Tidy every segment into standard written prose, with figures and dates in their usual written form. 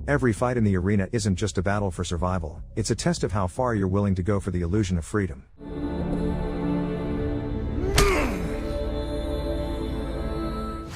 Every fight in the arena isn't just a battle for survival, it's a test of how far you're willing to go for the illusion of freedom.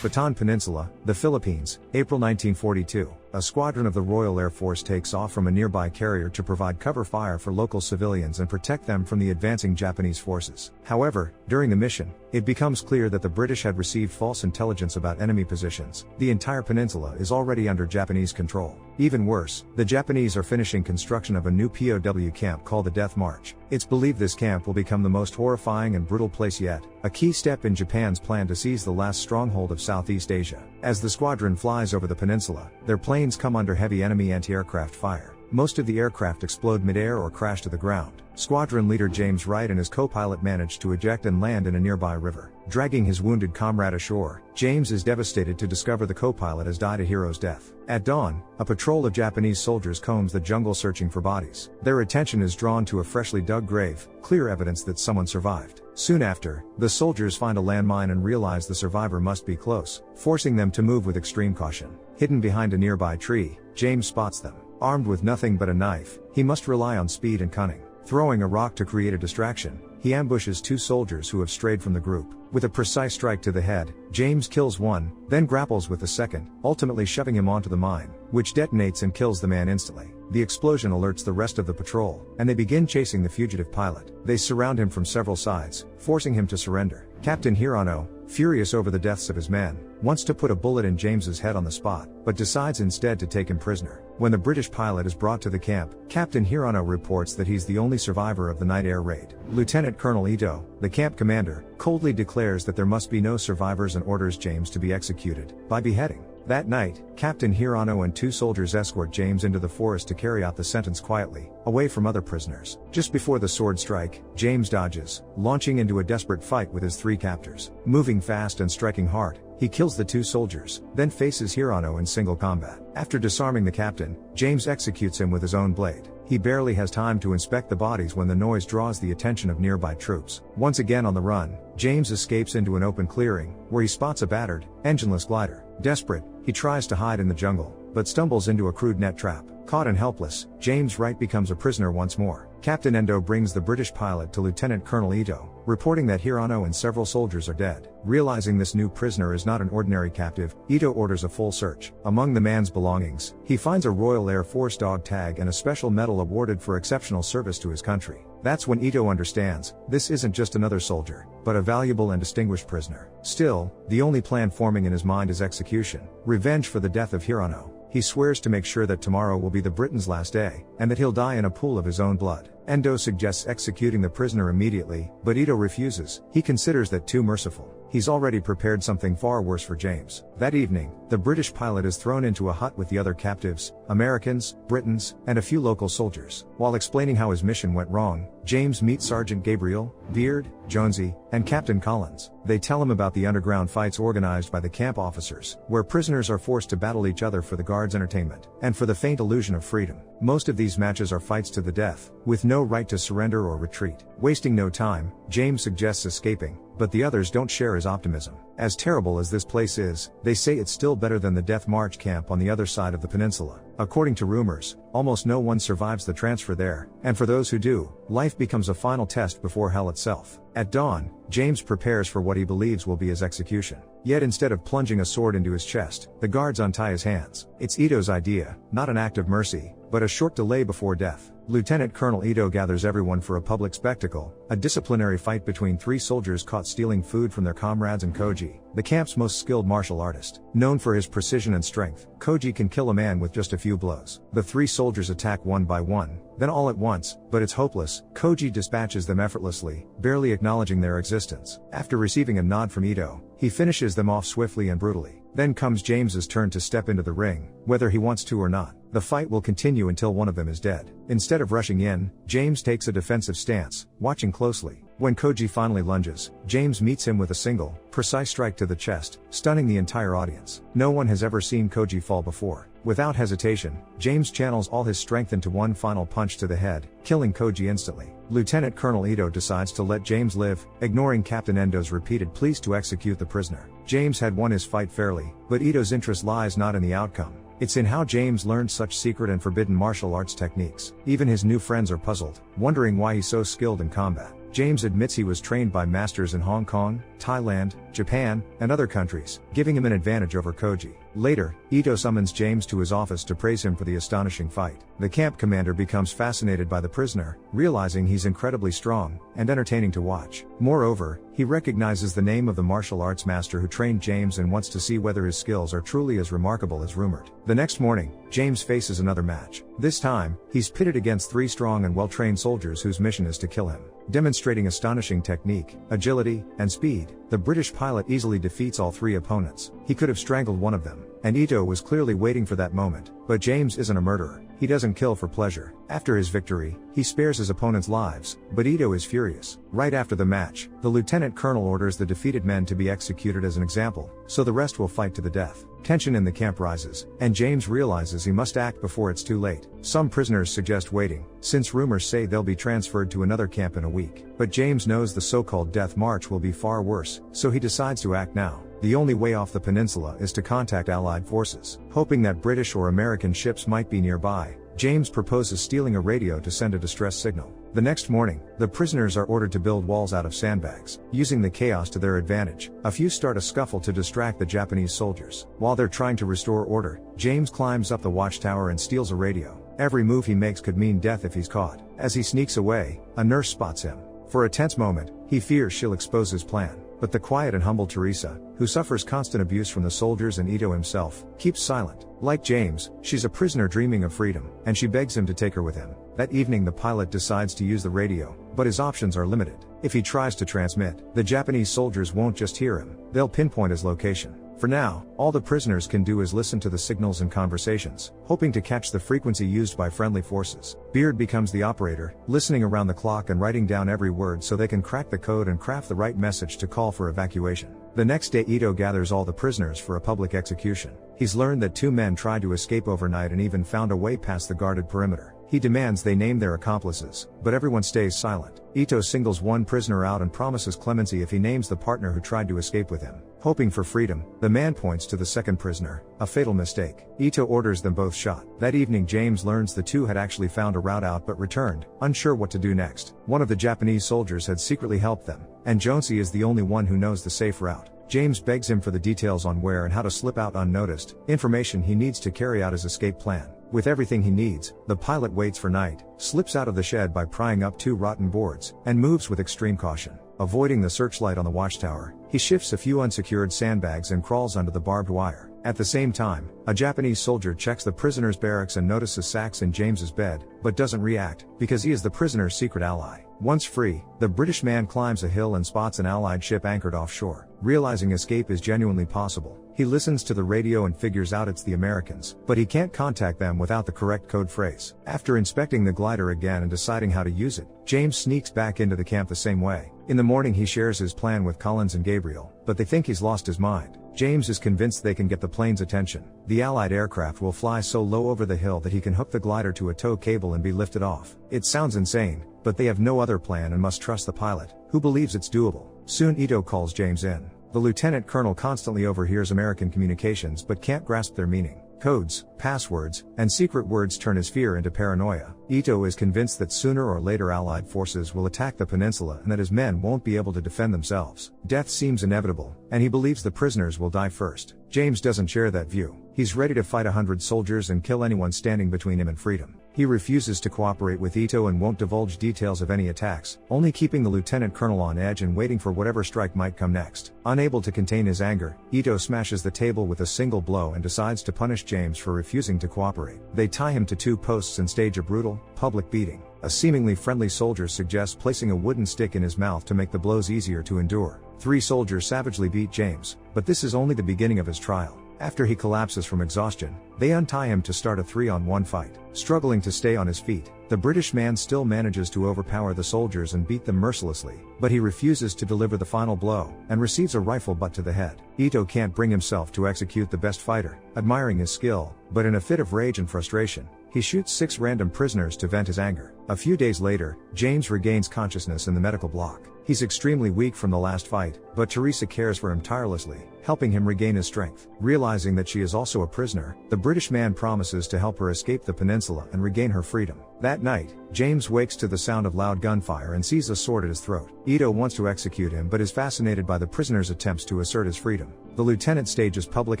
Bataan Peninsula, the Philippines, April 1942. A squadron of the Royal Air Force takes off from a nearby carrier to provide cover fire for local civilians and protect them from the advancing Japanese forces. However, during the mission, it becomes clear that the British had received false intelligence about enemy positions. The entire peninsula is already under Japanese control. Even worse, the Japanese are finishing construction of a new POW camp called the Death March. It's believed this camp will become the most horrifying and brutal place yet, a key step in Japan's plan to seize the last stronghold of Southeast Asia. As the squadron flies over the peninsula, their planes come under heavy enemy anti-aircraft fire. Most of the aircraft explode mid-air or crash to the ground. Squadron leader James Wright and his co-pilot manage to eject and land in a nearby river. Dragging his wounded comrade ashore, James is devastated to discover the co-pilot has died a hero's death. At dawn, a patrol of Japanese soldiers combs the jungle searching for bodies. Their attention is drawn to a freshly dug grave, clear evidence that someone survived. Soon after, the soldiers find a landmine and realize the survivor must be close, forcing them to move with extreme caution. Hidden behind a nearby tree, James spots them. Armed with nothing but a knife, he must rely on speed and cunning. Throwing a rock to create a distraction, he ambushes two soldiers who have strayed from the group. With a precise strike to the head, James kills one, then grapples with the second, ultimately shoving him onto the mine, which detonates and kills the man instantly. The explosion alerts the rest of the patrol, and they begin chasing the fugitive pilot. They surround him from several sides, forcing him to surrender. Captain Hirano, furious over the deaths of his men, wants to put a bullet in James's head on the spot, but decides instead to take him prisoner. When the British pilot is brought to the camp, Captain Hirano reports that he's the only survivor of the night air raid. Lieutenant Colonel Ito, the camp commander, coldly declares that there must be no survivors and orders James to be executed by beheading. That night, Captain Hirano and two soldiers escort James into the forest to carry out the sentence quietly, away from other prisoners. Just before the sword strike, James dodges, launching into a desperate fight with his three captors. Moving fast and striking hard, he kills the two soldiers, then faces Hirano in single combat. After disarming the captain, James executes him with his own blade. He barely has time to inspect the bodies when the noise draws the attention of nearby troops. Once again on the run, James escapes into an open clearing, where he spots a battered, engineless glider. Desperate, he tries to hide in the jungle, but stumbles into a crude net trap. Caught and helpless, James Wright becomes a prisoner once more. Captain Endo brings the British pilot to Lieutenant Colonel Ito, reporting that Hirano and several soldiers are dead. Realizing this new prisoner is not an ordinary captive, Ito orders a full search. Among the man's belongings, he finds a Royal Air Force dog tag and a special medal awarded for exceptional service to his country. That's when Ito understands, this isn't just another soldier, but a valuable and distinguished prisoner. Still, the only plan forming in his mind is execution, revenge for the death of Hirano. He swears to make sure that tomorrow will be the Briton's last day, and that he'll die in a pool of his own blood. Endo suggests executing the prisoner immediately, but Ito refuses. He considers that too merciful. He's already prepared something far worse for James. That evening, the British pilot is thrown into a hut with the other captives, Americans, Britons, and a few local soldiers. While explaining how his mission went wrong, James meets Sergeant Gabriel, Beard, Jonesy, and Captain Collins. They tell him about the underground fights organized by the camp officers, where prisoners are forced to battle each other for the guards' entertainment, and for the faint illusion of freedom. Most of these matches are fights to the death, with no right to surrender or retreat. Wasting no time, James suggests escaping, but the others don't share his optimism. As terrible as this place is, they say it's still better than the Death March camp on the other side of the peninsula. According to rumors, almost no one survives the transfer there, and for those who do, life becomes a final test before hell itself. At dawn, James prepares for what he believes will be his execution. Yet instead of plunging a sword into his chest, the guards untie his hands. It's Ito's idea, not an act of mercy, but a short delay before death. Lieutenant Colonel Ito gathers everyone for a public spectacle, a disciplinary fight between three soldiers caught stealing food from their comrades and Koji, the camp's most skilled martial artist. Known for his precision and strength, Koji can kill a man with just a few blows. The three soldiers attack one by one, then all at once, but it's hopeless. Koji dispatches them effortlessly, barely acknowledging their existence. After receiving a nod from Ito, he finishes them off swiftly and brutally. Then comes James's turn to step into the ring, whether he wants to or not. The fight will continue until one of them is dead. Instead of rushing in, James takes a defensive stance, watching closely. When Koji finally lunges, James meets him with a single, precise strike to the chest, stunning the entire audience. No one has ever seen Koji fall before. Without hesitation, James channels all his strength into one final punch to the head, killing Koji instantly. Lieutenant Colonel Ito decides to let James live, ignoring Captain Endo's repeated pleas to execute the prisoner. James had won his fight fairly, but Ito's interest lies not in the outcome, It's in how James learned such secret and forbidden martial arts techniques. Even his new friends are puzzled, wondering why he's so skilled in combat. James admits he was trained by masters in Hong Kong, Thailand, Japan, and other countries, giving him an advantage over Koji. Later, Ito summons James to his office to praise him for the astonishing fight. The camp commander becomes fascinated by the prisoner, realizing he's incredibly strong and entertaining to watch. Moreover, he recognizes the name of the martial arts master who trained James and wants to see whether his skills are truly as remarkable as rumored. The next morning, James faces another match. This time, he's pitted against 3 strong and well-trained soldiers whose mission is to kill him. Demonstrating astonishing technique, agility, and speed, the British pilot easily defeats all 3 opponents. He could have strangled one of them, and Ito was clearly waiting for that moment. But James isn't a murderer. He doesn't kill for pleasure. After his victory, he spares his opponent's lives, but Ito is furious. Right after the match, the lieutenant colonel orders the defeated men to be executed as an example, so the rest will fight to the death. Tension in the camp rises, and James realizes he must act before it's too late. Some prisoners suggest waiting, since rumors say they'll be transferred to another camp in a week. But James knows the so-called death march will be far worse, so he decides to act now. The only way off the peninsula is to contact Allied forces. Hoping that British or American ships might be nearby, James proposes stealing a radio to send a distress signal. The next morning, the prisoners are ordered to build walls out of sandbags. Using the chaos to their advantage, a few start a scuffle to distract the Japanese soldiers. While they're trying to restore order, James climbs up the watchtower and steals a radio. Every move he makes could mean death if he's caught. As he sneaks away, a nurse spots him. For a tense moment, he fears she'll expose his plan. But the quiet and humble Teresa, who suffers constant abuse from the soldiers and Ito himself, keeps silent. Like James, she's a prisoner dreaming of freedom, and she begs him to take her with him. That evening the pilot decides to use the radio, but his options are limited. If he tries to transmit, the Japanese soldiers won't just hear him, they'll pinpoint his location. For now, all the prisoners can do is listen to the signals and conversations, hoping to catch the frequency used by friendly forces. Beard becomes the operator, listening around the clock and writing down every word so they can crack the code and craft the right message to call for evacuation. The next day Ito gathers all the prisoners for a public execution. He's learned that 2 men tried to escape overnight and even found a way past the guarded perimeter. He demands they name their accomplices, but everyone stays silent. Ito singles one prisoner out and promises clemency if he names the partner who tried to escape with him. Hoping for freedom, the man points to the second prisoner, a fatal mistake. Ito orders them both shot. That evening James learns the 2 had actually found a route out but returned, unsure what to do next. One of the Japanese soldiers had secretly helped them, and Jonesy is the only one who knows the safe route. James begs him for the details on where and how to slip out unnoticed, information he needs to carry out his escape plan. With everything he needs, the pilot waits for night, slips out of the shed by prying up 2 rotten boards, and moves with extreme caution. Avoiding the searchlight on the watchtower, he shifts a few unsecured sandbags and crawls under the barbed wire. At the same time, a Japanese soldier checks the prisoner's barracks and notices Sachs in James's bed, but doesn't react, because he is the prisoner's secret ally. Once free, the British man climbs a hill and spots an Allied ship anchored offshore. Realizing escape is genuinely possible, he listens to the radio and figures out it's the Americans, but he can't contact them without the correct code phrase. After inspecting the glider again and deciding how to use it, James sneaks back into the camp the same way. In the morning he shares his plan with Collins and Gabriel, but they think he's lost his mind. James is convinced they can get the plane's attention. The Allied aircraft will fly so low over the hill that he can hook the glider to a tow cable and be lifted off. It sounds insane, but they have no other plan and must trust the pilot, who believes it's doable. Soon Ito calls James in. The lieutenant colonel constantly overhears American communications but can't grasp their meaning. Codes, passwords, and secret words turn his fear into paranoia. Ito is convinced that sooner or later Allied forces will attack the peninsula and that his men won't be able to defend themselves. Death seems inevitable, and he believes the prisoners will die first. James doesn't share that view. He's ready to fight 100 soldiers and kill anyone standing between him and freedom. He refuses to cooperate with Ito and won't divulge details of any attacks, only keeping the lieutenant colonel on edge and waiting for whatever strike might come next. Unable to contain his anger, Ito smashes the table with a single blow and decides to punish James for refusing to cooperate. They tie him to 2 posts and stage a brutal, public beating. A seemingly friendly soldier suggests placing a wooden stick in his mouth to make the blows easier to endure. 3 soldiers savagely beat James, but this is only the beginning of his trial. After he collapses from exhaustion, they untie him to start a 3-on-1 fight. Struggling to stay on his feet, the British man still manages to overpower the soldiers and beat them mercilessly, but he refuses to deliver the final blow, and receives a rifle butt to the head. Ito can't bring himself to execute the best fighter, admiring his skill, but in a fit of rage and frustration, he shoots 6 random prisoners to vent his anger. A few days later, James regains consciousness in the medical block. He's extremely weak from the last fight, but Teresa cares for him tirelessly, helping him regain his strength. Realizing that she is also a prisoner, the British man promises to help her escape the peninsula and regain her freedom. That night, James wakes to the sound of loud gunfire and sees a sword at his throat. Ito wants to execute him but is fascinated by the prisoner's attempts to assert his freedom. The lieutenant stages public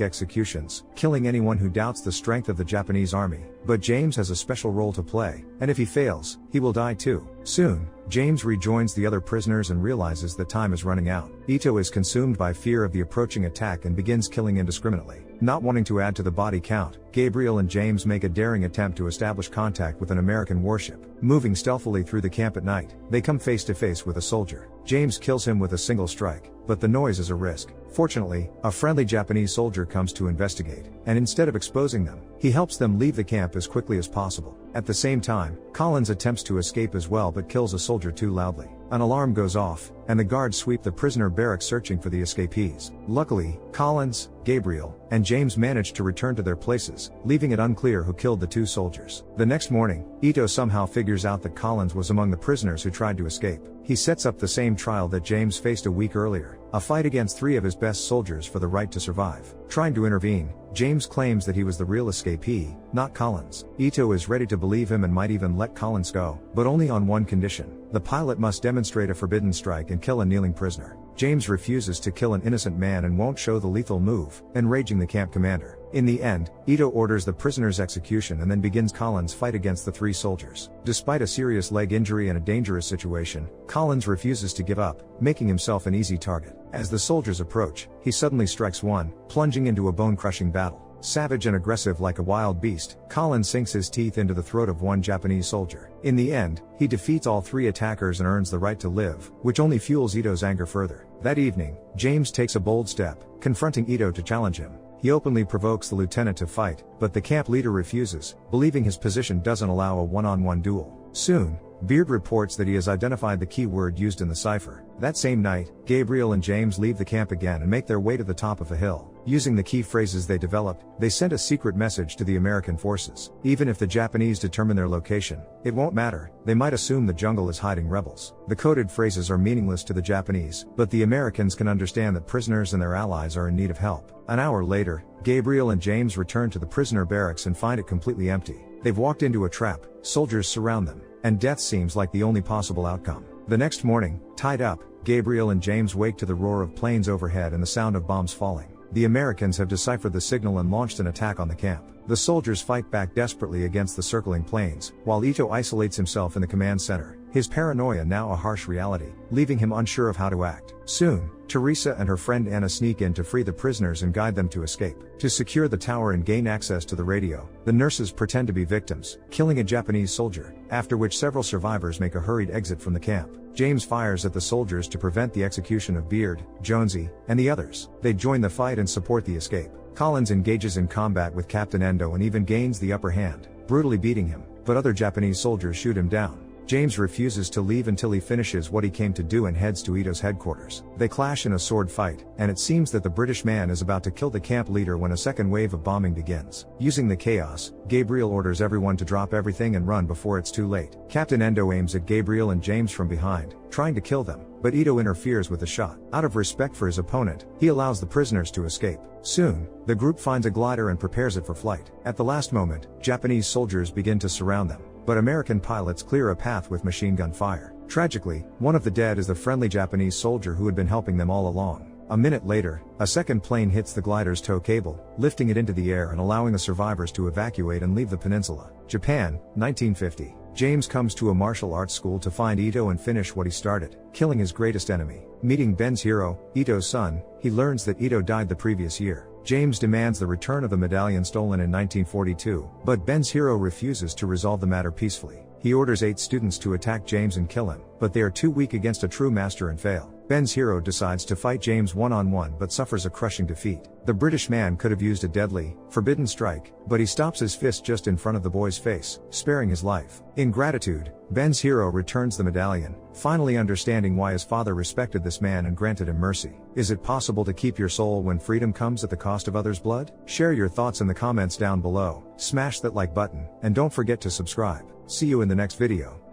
executions, killing anyone who doubts the strength of the Japanese army. But James has a special role to play, and if he fails, he will die too. Soon, James rejoins the other prisoners and realizes that time is running out. Ito is consumed by fear of the approaching attack and begins killing indiscriminately. Not wanting to add to the body count, Gabriel and James make a daring attempt to establish contact with an American warship. Moving stealthily through the camp at night, they come face to face with a soldier. James kills him with a single strike, but the noise is a risk. Fortunately, a friendly Japanese soldier comes to investigate, and instead of exposing them, he helps them leave the camp as quickly as possible. At the same time, Collins attempts to escape as well but kills a soldier too loudly. An alarm goes off, and the guards sweep the prisoner barracks searching for the escapees. Luckily, Collins, Gabriel, and James manage to return to their places, leaving it unclear who killed the 2 soldiers. The next morning, Ito somehow figures out that Collins was among the prisoners who tried to escape. He sets up the same trial that James faced a week earlier, a fight against 3 of his best soldiers for the right to survive. Trying to intervene, James claims that he was the real escapee, not Collins. Ito is ready to believe him and might even let Collins go, but only on one condition: the pilot must demonstrate a forbidden strike and kill a kneeling prisoner. James refuses to kill an innocent man and won't show the lethal move, enraging the camp commander. In the end, Ito orders the prisoner's execution and then begins Collins' fight against the 3 soldiers. Despite a serious leg injury and a dangerous situation, Collins refuses to give up, making himself an easy target. As the soldiers approach, he suddenly strikes one, plunging into a bone-crushing battle. Savage and aggressive like a wild beast, Collins sinks his teeth into the throat of one Japanese soldier. In the end, he defeats all 3 attackers and earns the right to live, which only fuels Ito's anger further. That evening, James takes a bold step, confronting Ito to challenge him. He openly provokes the lieutenant to fight, but the camp leader refuses, believing his position doesn't allow a one-on-one duel. Soon, Beard reports that he has identified the key word used in the cipher. That same night, Gabriel and James leave the camp again and make their way to the top of a hill. Using the key phrases they developed, they sent a secret message to the American forces. Even if the Japanese determine their location, it won't matter. They might assume the jungle is hiding rebels. The coded phrases are meaningless to the Japanese, but the Americans can understand that prisoners and their allies are in need of help. An hour later, Gabriel and James return to the prisoner barracks and find it completely empty. They've walked into a trap, soldiers surround them, and death seems like the only possible outcome. The next morning, tied up, Gabriel and James wake to the roar of planes overhead and the sound of bombs falling. The Americans have deciphered the signal and launched an attack on the camp. The soldiers fight back desperately against the circling planes, while Ito isolates himself in the command center, his paranoia now a harsh reality, leaving him unsure of how to act. Soon, Teresa and her friend Anna sneak in to free the prisoners and guide them to escape. To secure the tower and gain access to the radio, the nurses pretend to be victims, killing a Japanese soldier, after which several survivors make a hurried exit from the camp. James fires at the soldiers to prevent the execution of Beard, Jonesy, and the others. They join the fight and support the escape. Collins engages in combat with Captain Endo and even gains the upper hand, brutally beating him, but other Japanese soldiers shoot him down. James refuses to leave until he finishes what he came to do and heads to Ito's headquarters. They clash in a sword fight, and it seems that the British man is about to kill the camp leader when a second wave of bombing begins. Using the chaos, Gabriel orders everyone to drop everything and run before it's too late. Captain Endo aims at Gabriel and James from behind, trying to kill them, but Ito interferes with the shot. Out of respect for his opponent, he allows the prisoners to escape. Soon, the group finds a glider and prepares it for flight. At the last moment, Japanese soldiers begin to surround them, but American pilots clear a path with machine gun fire. Tragically, one of the dead is the friendly Japanese soldier who had been helping them all along. A minute later, a second plane hits the glider's tow cable, lifting it into the air and allowing the survivors to evacuate and leave the peninsula. Japan, 1950. James comes to a martial arts school to find Ito and finish what he started, killing his greatest enemy. Meeting Ben's hero, Ito's son, he learns that Ito died the previous year. James demands the return of the medallion stolen in 1942, but Ben's hero refuses to resolve the matter peacefully. He orders 8 students to attack James and kill him, but they are too weak against a true master and fail. Ben's hero decides to fight James one-on-one but suffers a crushing defeat. The British man could have used a deadly, forbidden strike, but he stops his fist just in front of the boy's face, sparing his life. In gratitude, Ben's hero returns the medallion, finally understanding why his father respected this man and granted him mercy. Is it possible to keep your soul when freedom comes at the cost of others' blood? Share your thoughts in the comments down below, smash that like button, and don't forget to subscribe. See you in the next video.